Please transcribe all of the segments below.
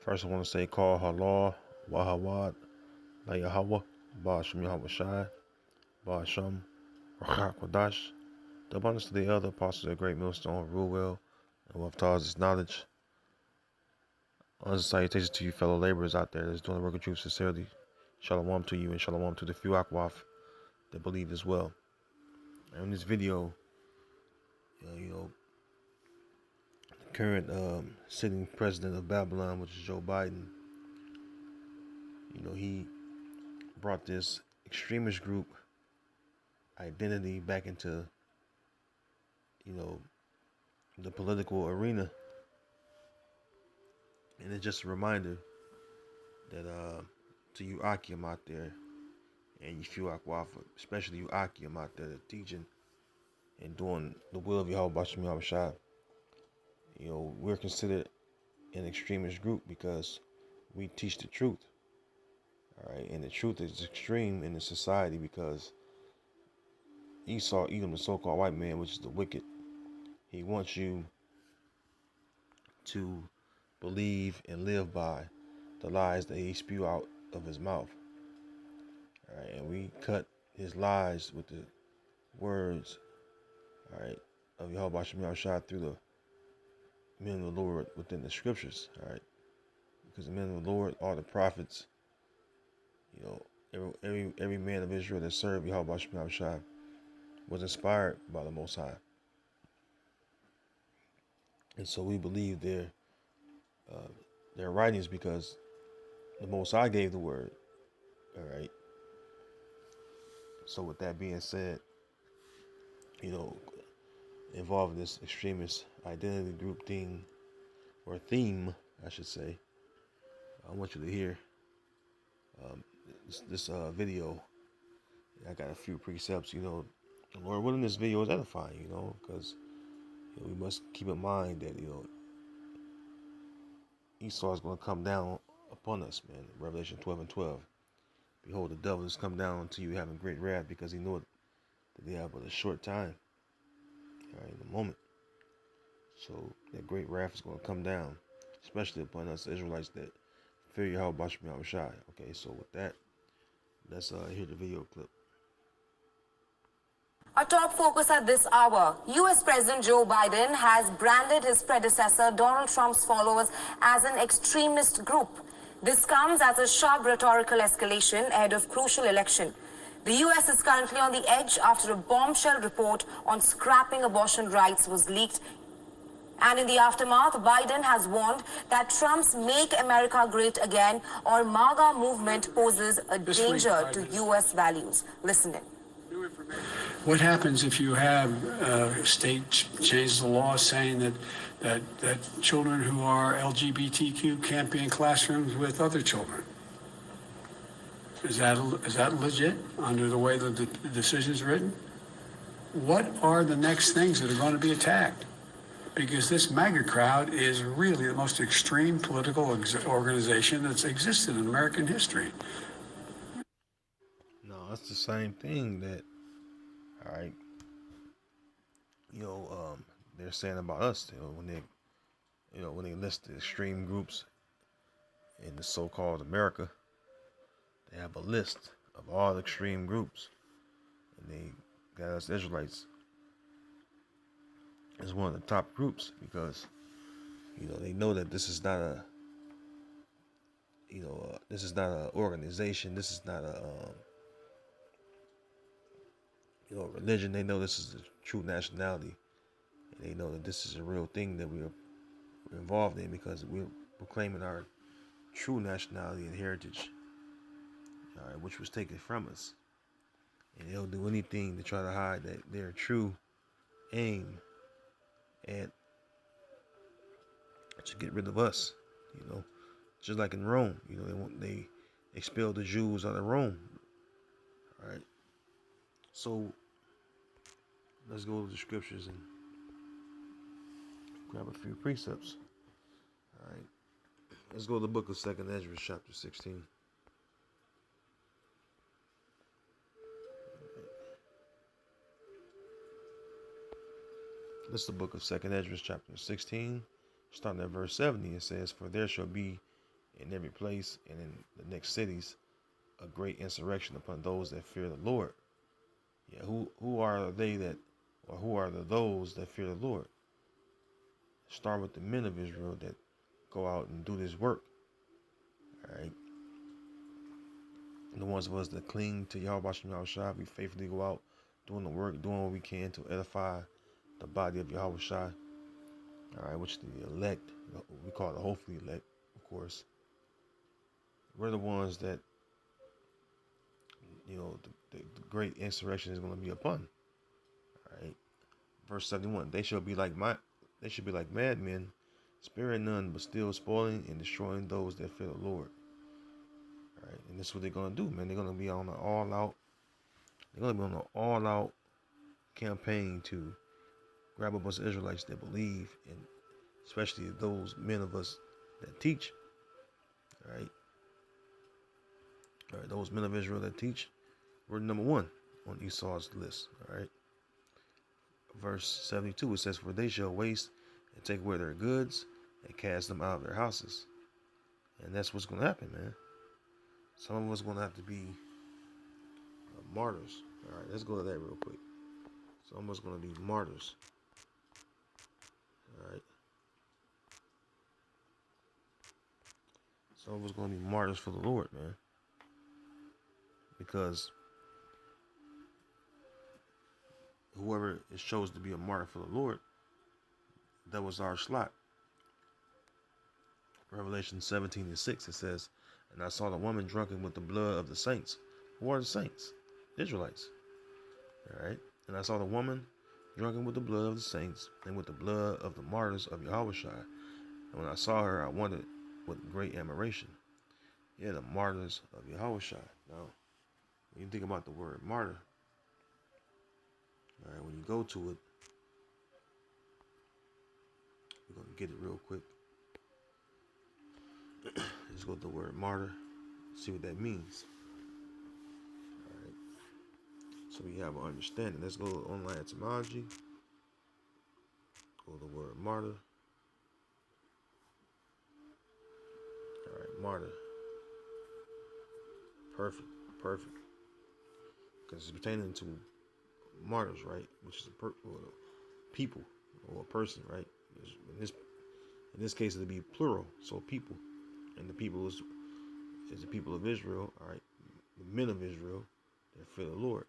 First, I want to say call halal, wahawad, la Yahweh, Ba'asham Yahweh Shai, Ba'asham, Rachak Wadash. The abundance of the other apostles of the great millstone rule well, and what taught us knowledge. Honest salutations to you fellow laborers out there that's doing the work of truth sincerely. Shalom to you and shalom to the few akwaf that believe as well. And in this video, the current sitting president of Babylon, which is Joe Biden, he brought this extremist group identity back into, you know, the political arena. And it's just a reminder that to you Akim out there and you few Akwaf, especially you Akim out there that teaching and doing the will of Yahweh Bashim Yahweh Shai, we're considered an extremist group because we teach the truth. All right, and the truth is extreme in the society because Esau, Edom, the so-called white man, which is the wicked, he wants you to believe and live by the lies that he spew out of his mouth. All right, and we cut his lies with the words, all right, of Yahweh Shem Yahushua through the men of the Lord within the scriptures. All right, because the men of the Lord are the prophets. Every man of Israel that served Yahweh Shem Yahushua was inspired by the Most High, and so we believe their writings because the Most High gave the word. All right. So with that being said, involving this extremist identity group thing, or theme, I should say, I want you to hear this video. I got a few precepts, the Lord willing, this video is edifying, because we must keep in mind that, Esau is going to come down upon us, man. Revelation 12:12. Behold, the devil has come down unto you having great wrath because he knew that they have but a short time, all right, in a moment. So that great wrath is going to come down, especially upon us Israelites that fear Yahweh Bashim Yahweh Shai. Okay, so with that, let's hear the video clip. Our top focus at this hour. US President Joe Biden has branded his predecessor Donald Trump's followers as an extremist group. This comes as a sharp rhetorical escalation ahead of crucial election. The US is currently on the edge after a bombshell report on scrapping abortion rights was leaked. And in the aftermath, Biden has warned that Trump's Make America Great Again or MAGA movement poses a danger to US values. Listen in. What happens if you have a state change the law saying that children who are LGBTQ can't be in classrooms with other children? Is that legit under the way the decision is written? What are the next things that are going to be attacked? Because this MAGA crowd is really the most extreme political organization that's existed in American history. No, it's the same thing that, all right, they're saying about us, when they list the extreme groups in the so-called America, they have a list of all the extreme groups, and they got us Israelites as one of the top groups because, they know that this is not a, this is not an organization, this is not a, religion. They know this is the true nationality, and they know that this is a real thing that we're involved in because we're proclaiming our true nationality and heritage, all right, which was taken from us. And they'll do anything to try to hide that their true aim and to get rid of us, just like in Rome, they expelled the Jews out of Rome. All right. So let's go to the scriptures and grab a few precepts. All right. Let's go to the book of 2nd Ezra, chapter 16. This is the book of 2nd Ezra, chapter 16, starting at verse 70. It says, "For there shall be in every place and in the next cities a great insurrection upon those that fear the Lord. Yeah, who are they that, or who are those that fear the Lord? Start with the men of Israel that go out and do this work. All right. And the ones of us that cling to Yahweh Shem Yahushua, we faithfully go out doing the work, doing what we can to edify the body of Yahweh Shai. All right, which is the elect, we call it the hopefully elect, of course. We're the ones that, the great insurrection is going to be upon. All right. Verse 71, they should be like madmen, sparing none, but still spoiling and destroying those that fear the Lord. All right. And this is what they're going to do, man. They're going to be on an all-out campaign to grab a bunch of Israelites that believe, and especially those men of us that teach. All right. All right, those men of Israel that teach, we're number one on Esau's list. All right. Verse 72, it says, for they shall waste and take away their goods and cast them out of their houses. And that's what's going to happen, man. Some of us going to have to be martyrs. All right, let's go to that real quick. Some of us going to be martyrs. All right. Some of us going to be martyrs for the Lord, man. Because whoever is chose to be a martyr for the Lord, that was our slot. Revelation 17:6, it says, and I saw the woman drunken with the blood of the saints. Who are the saints? Israelites. All right. And I saw the woman drunken with the blood of the saints and with the blood of the martyrs of Yahushua. And when I saw her, I wondered with great admiration. Yeah, the martyrs of Yahushua. Now, when you think about the word martyr, all right, when you go to it, we're going to get it real quick. Let's go to the word martyr, see what that means. All right. So we have an understanding. Let's go to online etymology. Go to the word martyr. All right, martyr. Perfect. Because it's pertaining to martyrs, right? Which is a people or a person, right? In this case, it'll be plural, so people. And the people is the people of Israel, all right? The men of Israel that fear the Lord.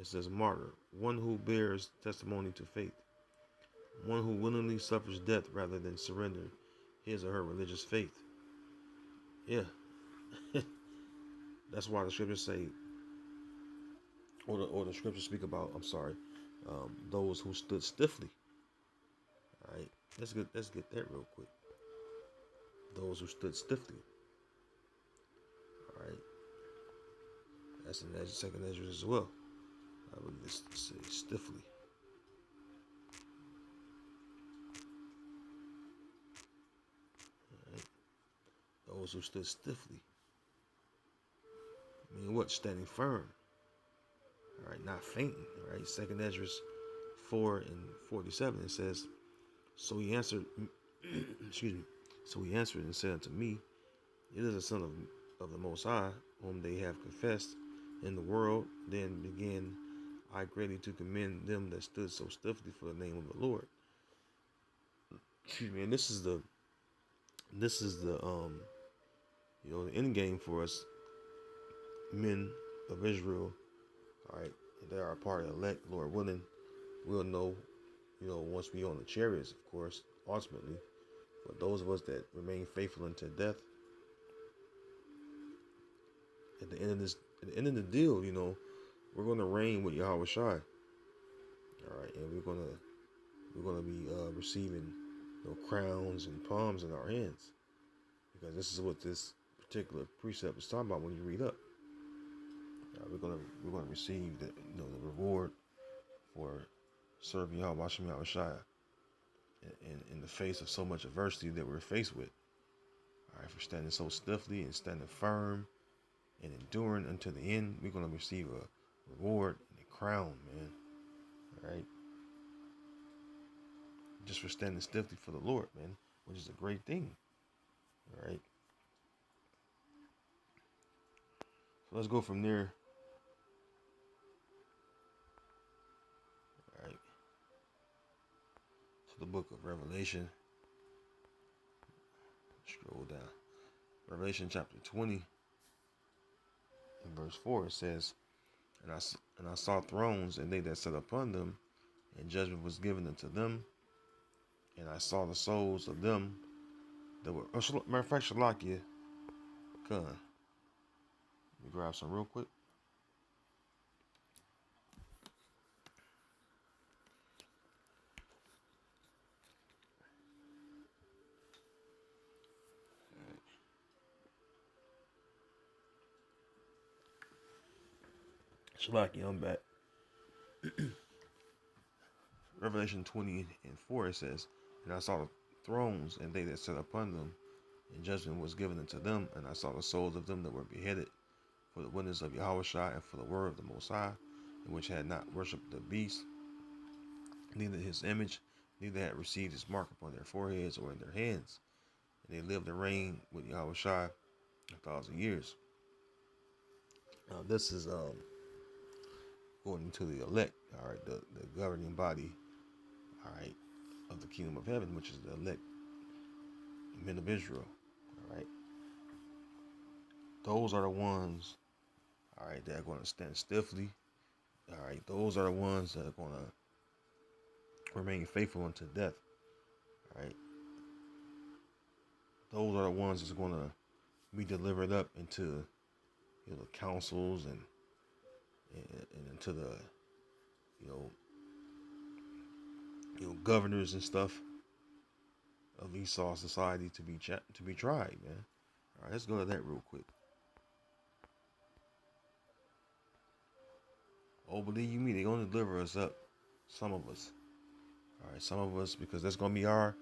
It says martyr, one who bears testimony to faith, one who willingly suffers death rather than surrender his or her religious faith. Yeah. That's why the scriptures say, or the scriptures speak about, those who stood stiffly. All right, let's get that real quick. Those who stood stiffly. All right, that's in second Ezra as well. I would just say stiffly. All right, those who stood stiffly. I mean, what? Standing firm. All right, not fainting. All right, second Ezra 4:47. It says, so he answered, excuse me. So he answered and said unto me, it is a son of the Most High, whom they have confessed in the world. Then began I greatly to commend them that stood so stiffly for the name of the Lord. Excuse me. And this is the the end game for us men of Israel. All right, they are a part of the elect, Lord willing. We'll know, once we on the chariots, of course, ultimately. But those of us that remain faithful unto death, at the end of the deal, we're going to reign with Yahweh Shai. All right, and we're gonna be receiving crowns and palms in our hands, because this is what this particular precept is talking about when you read up. We're gonna receive the reward for serving Yahweh Shai in the face of so much adversity that we're faced with. All right, for standing so stiffly and standing firm and enduring until the end, we're gonna receive a reward and a crown, man. All right, just for standing stiffly for the Lord, man, which is a great thing. All right. let's go from there. All right. To the book of Revelation. Scroll down. Revelation chapter 20 in verse 4, it says, And I saw thrones, and they that sat upon them, and judgment was given unto them. And I saw the souls of them that were... matter of fact, Shalakia, come on. Let me grab some real quick. Shalakia, I'm back. Revelation 20 and 4, it says, And I saw the thrones, and they that sat upon them, and judgment was given unto them. And I saw the souls of them that were beheaded for the witness of Yahushua and for the word of the Most High, and which had not worshipped the beast, neither his image, neither had received his mark upon their foreheads or in their hands. And they lived and reigned with Yahushua 1,000 years. Now this is going into the elect, all right, the governing body, all right, of the kingdom of heaven, which is the elect men of Israel, all right. Those are the ones, all right, that are going to stand stiffly, all right. Those are the ones that are going to remain faithful unto death, all right. Those are the ones that's going to be delivered up into, you know, the councils and into the, you know, governors and stuff of Esau society to be tried, man. All right, let's go to that real quick. Oh, believe you me, they're gonna deliver us up. Some of us. All right, some of us, because that's gonna be our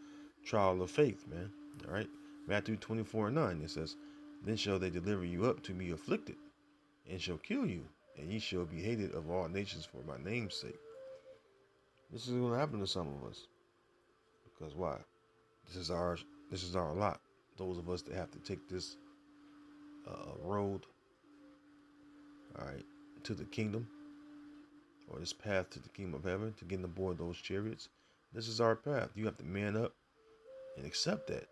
trial of faith, man. All right, Matthew 24:9, it says, Then shall they deliver you up to be afflicted, and shall kill you, and ye shall be hated of all nations for my name's sake. This is gonna happen to some of us. Because why? This is our lot. Those of us that have to take this road, all right, to the kingdom, or this path to the kingdom of heaven, to get aboard those chariots. This is our path. You have to man up and accept that.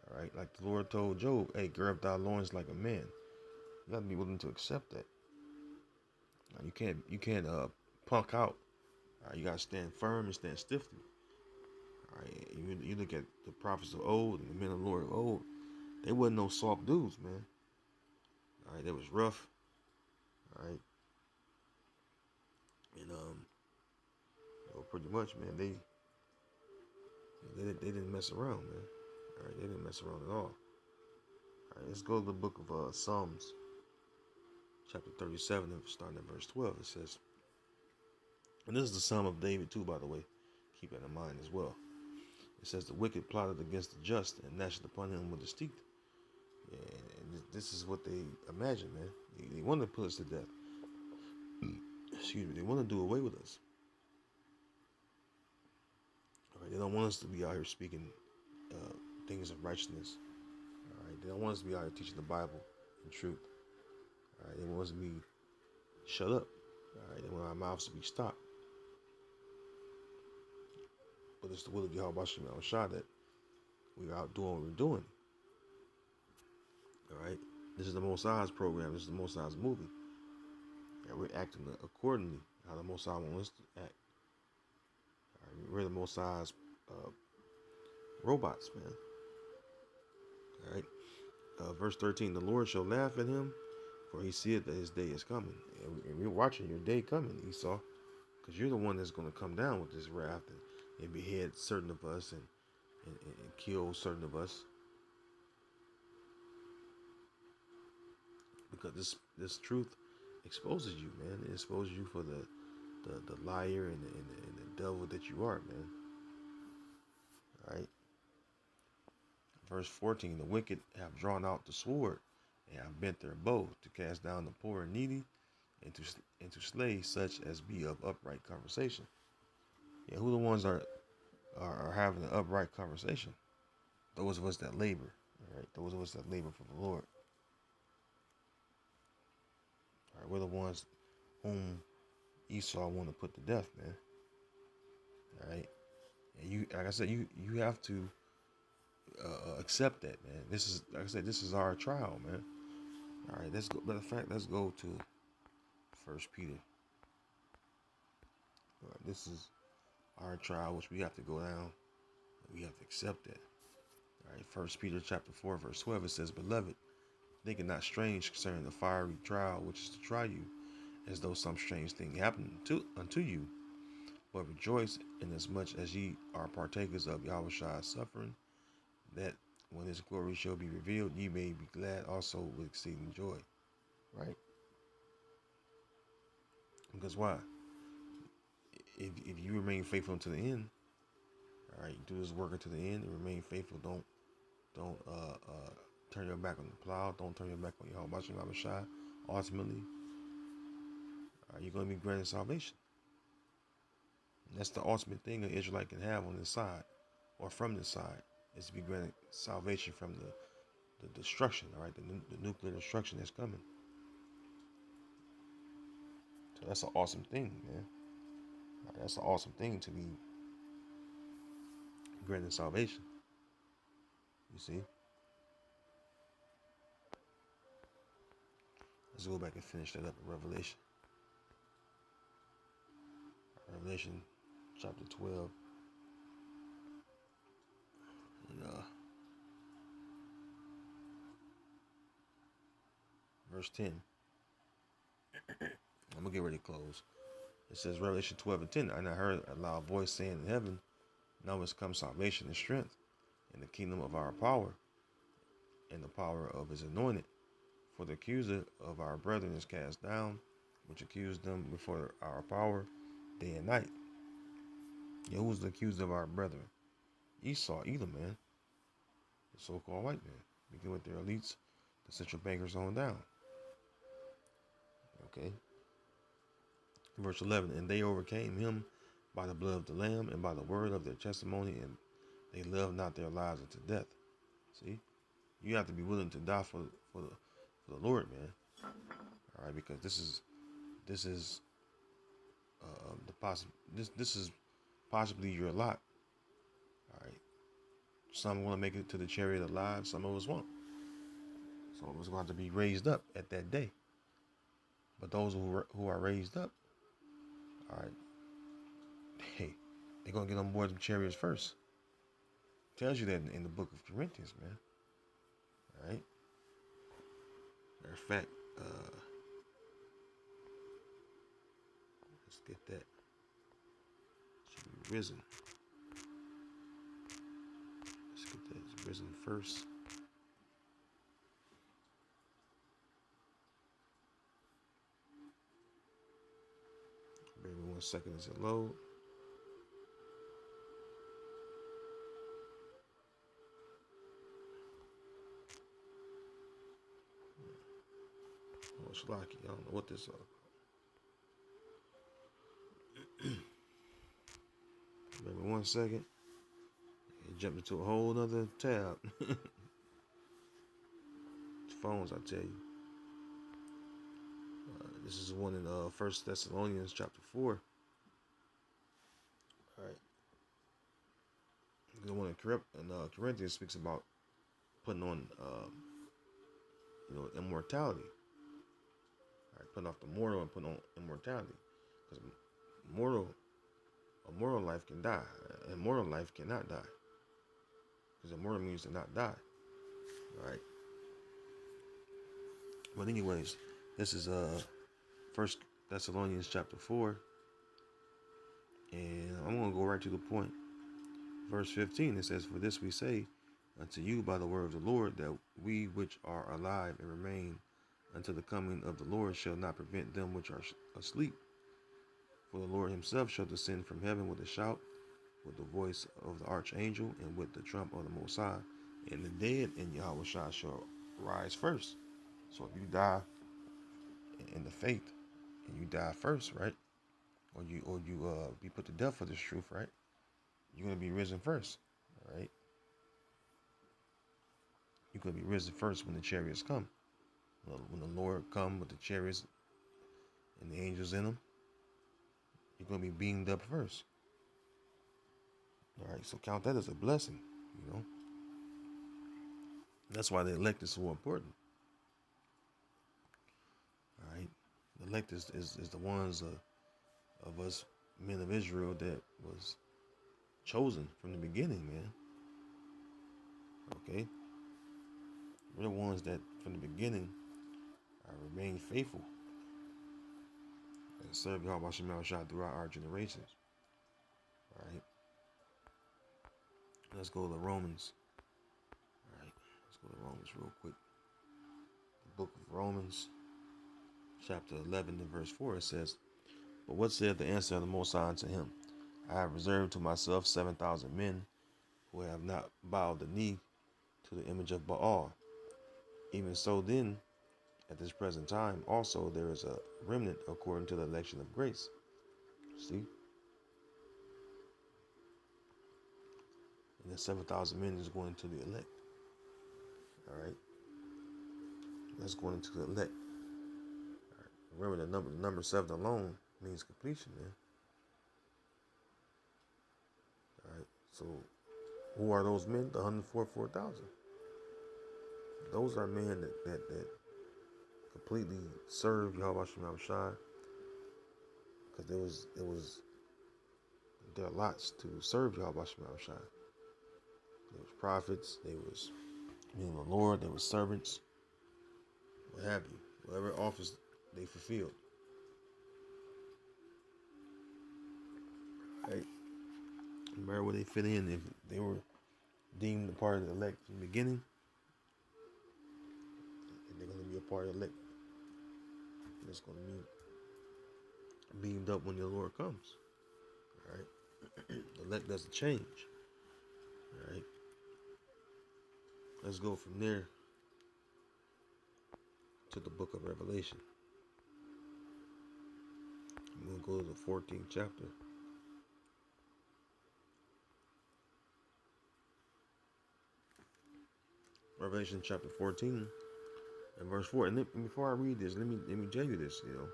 All right, like the Lord told Job, hey, gird up thy loins like a man. You got to be willing to accept that. Now, you can't punk out. All right, you got to stand firm and stand stiffly. All right, you look at the prophets of old and the men of the Lord of old. They wasn't no soft dudes, man. All right, they was rough. All right, and pretty much, man, they didn't mess around, man. All right, they didn't mess around at all. All right, let's go to the book of Psalms, chapter 37, starting at verse 12. It says, and this is the Psalm of David too, by the way. Keep that in mind as well. It says, the wicked plotted against the just and gnashed upon him with his teeth. Yeah, and this is what they imagine, man. They want to put us to death. Excuse me. They want to do away with us. All right, they don't want us to be out here speaking things of righteousness. All right, they don't want us to be out here teaching the Bible and truth. All right, they want us to be shut up. All right, they want our mouths to be stopped. But it's the will of Yahweh Shah that we're out doing what we're doing. All right, this is the Most High's program. This is the Most High's movie. And we're acting accordingly how the Most High wants us to act. All right, we're the Most High's robots, man. All right, verse 13: the Lord shall laugh at him, for he seeth that his day is coming. And we're watching your day coming, Esau, because you're the one that's going to come down with this wrath and behead certain of us and kill certain of us. Because this truth exposes you, man. It exposes you for the liar and the devil that you are, man. All right. Verse 14: the wicked have drawn out the sword and have bent their bow to cast down the poor and needy, and to slay such as be of upright conversation. Yeah, who the ones are having an upright conversation? Those of us that labor. All right, those of us that labor for the Lord. All right, we're the ones whom Esau want to put to death, man. All right, and you, like I said, you have to accept that, man. This is, like I said, this is our trial, man. All right, let's go. Matter of fact, let's go to First Peter. All right, this is our trial, which we have to go down. We have to accept that. All right, First Peter chapter 4, verse 12, it says, "Beloved, think it not strange concerning the fiery trial which is to try you, as though some strange thing happened unto you. But rejoice inasmuch as ye are partakers of Yahweh's suffering, that when his glory shall be revealed, ye may be glad also with exceeding joy." Right? Because why? If you remain faithful unto the end, all right, you do this work unto the end and remain faithful. Don't turn your back on the plow. Don't turn your back on Yahweh Shai. Ultimately, you're going to be granted salvation. And that's the ultimate thing an Israelite can have on this side, or from this side, is to be granted salvation from the destruction. All right, the nuclear destruction that's coming. So that's an awesome thing, man. All right, that's an awesome thing to be granted salvation. You see. Let's go back and finish that up in Revelation. Revelation chapter 12. And, verse 10. I'm going to get ready to close. It says, Revelation 12 and 10. And I heard a loud voice saying in heaven, "Now is come salvation and strength, and the kingdom of our power, and the power of his anointed. For the accuser of our brethren is cast down, which accused them before our power day and night." Yeah, who was the accuser of our brethren? Esau, Edom, man. The so-called white man. Beginning with their elites, the central bankers on down. Okay. Verse 11, "And they overcame him by the blood of the Lamb and by the word of their testimony, and they loved not their lives unto death." See, you have to be willing to die for the Lord, man. All right, because this is this is possibly your lot. All right, some want to make it to the chariot alive, some of us won't. Some of us going to have to be raised up at that day. But those who are raised up, all right, hey, they're gonna get on board the chariots first. It tells you that in the book of Corinthians, man. All right. Matter of fact, let's get that. Should be risen. Let's get that. It's risen first. Maybe 1 second as it load. Oh, it's lucky. I don't know what this is. Maybe 1 second. It jumped into a whole other tab. Phones, I tell you. This is one in 1 Thessalonians chapter 4. All right. The one in Corinthians speaks about putting on, immortality. All right, putting off the mortal and putting on immortality. Because a mortal life can die. A mortal life cannot die. Because immortal means to not die. All right. But anyways, this is 1 Thessalonians chapter 4. And I'm going to go right to the point. Verse 15, it says, "For this we say unto you by the word of the Lord, that we which are alive and remain until the coming of the Lord shall not prevent them which are asleep. For the Lord himself shall descend from heaven with a shout, with the voice of the archangel, and with the trump of the Most High. And the dead in Yahweh shall rise first." So if you die in the faith, and you die first, right? Or you be put to death for this truth, right? You're gonna be risen first, all right? You're gonna be risen first when the chariots come. When the Lord come with the chariots and the angels in them, you're going to be beamed up first. All right, so count that as a blessing, you know. That's why the elect is so important. All right, the elect is the ones of us men of Israel that was chosen from the beginning, man. Okay, we're the ones that from the beginning remain faithful and serve Yahweh Shemel Shah throughout our generations. All right, let's go to Romans. All right, let's go to Romans real quick. The book of Romans, chapter 11 and verse 4, it says, "But what said the answer of the Most High unto him? I have reserved to myself 7,000 men who have not bowed the knee to the image of Baal. Even so then, at this present time, also there is a remnant according to the election of grace." See? And the 7,000 men is going to the elect. All right? That's going into the elect. All right. Remember, the number 7 alone means completion, man. All right. So, who are those men? The 144,000. Those are men that completely served Yahweh Shemel Shai, because it was their lots to serve Yahweh Shemel Shai. They was prophets, they was men of the Lord, they was servants, what have you, whatever office they fulfilled. Right? No matter where they fit in, if they were deemed a part of the elect from the beginning, they're going to be a part of the elect. And it's going to be beamed up when the Lord comes. All right? The elect doesn't change. All right? Let's go from there to the book of Revelation. I'm going to go to the 14th chapter. Revelation chapter 14 and verse 4. And before I read this, let me tell you this, you know.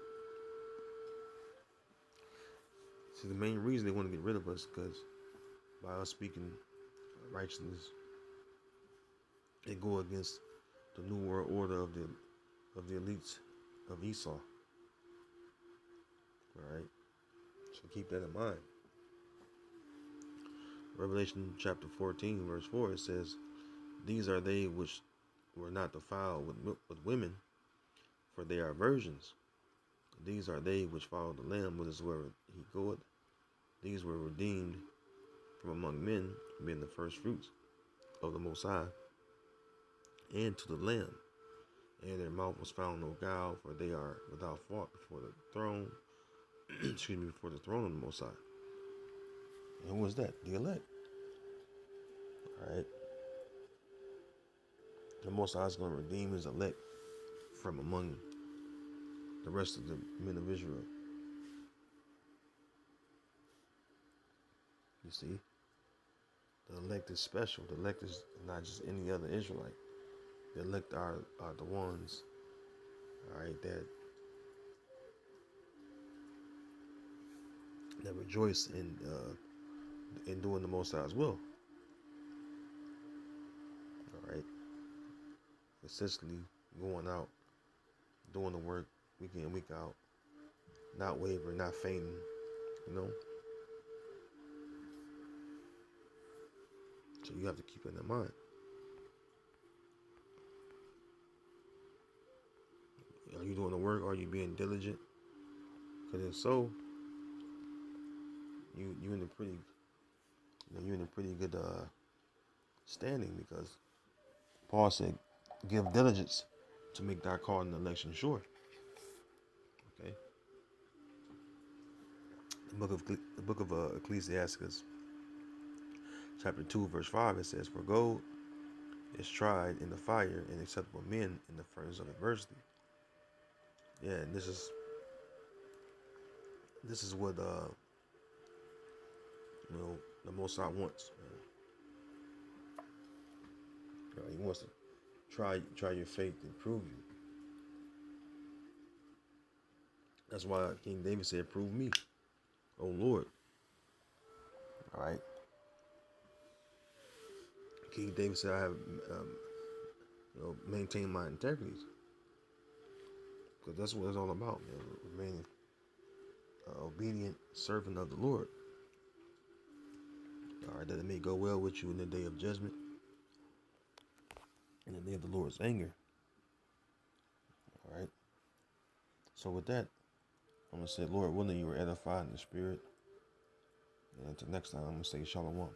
See, the main reason they want to get rid of us is because by us speaking righteousness, they go against the new world order of the elites of Esau. All right, so keep that in mind. Revelation chapter 14, verse 4, it says, "These are they which were not defiled with women, for they are virgins. These are they which follow the Lamb whithersoever he goeth. These were redeemed from among men, being the first fruits of the Most High, and to the Lamb. And their mouth was found no guile, for they are without fault before the throne." Before the throne of the Most High. And who was that? The elect. All right. The Most High is going to redeem his elect from among the rest of the men of Israel. You see, the elect is special. The elect is not just any other Israelite. The elect are the ones, all right, that rejoice in doing the Most High's will. All right, essentially going out, doing the work week in, week out, not wavering, not fainting, you know. So you have to keep it in mind. Are you doing the work? Are you being diligent? Because if so, you're in a pretty good standing, because Paul said, "Give diligence to make thy call in the election sure." Okay. The book of Ecclesiastes, chapter 2, verse 5, it says, "For gold is tried in the fire, and acceptable men in the furnace of adversity." Yeah, and this is what the Most High wants. He wants to try your faith and prove you. That's why King David said, "Prove me, O Lord." All right. King David said, "I have, maintained my integrities," because that's what it's all about, man. Remaining obedient servant of the Lord. All right, that it may go well with you in the day of judgment, in the day of the Lord's anger. All right. So with that, I'm gonna say, Lord willing, you were edified in the spirit. And until next time, I'm gonna say, Shalom.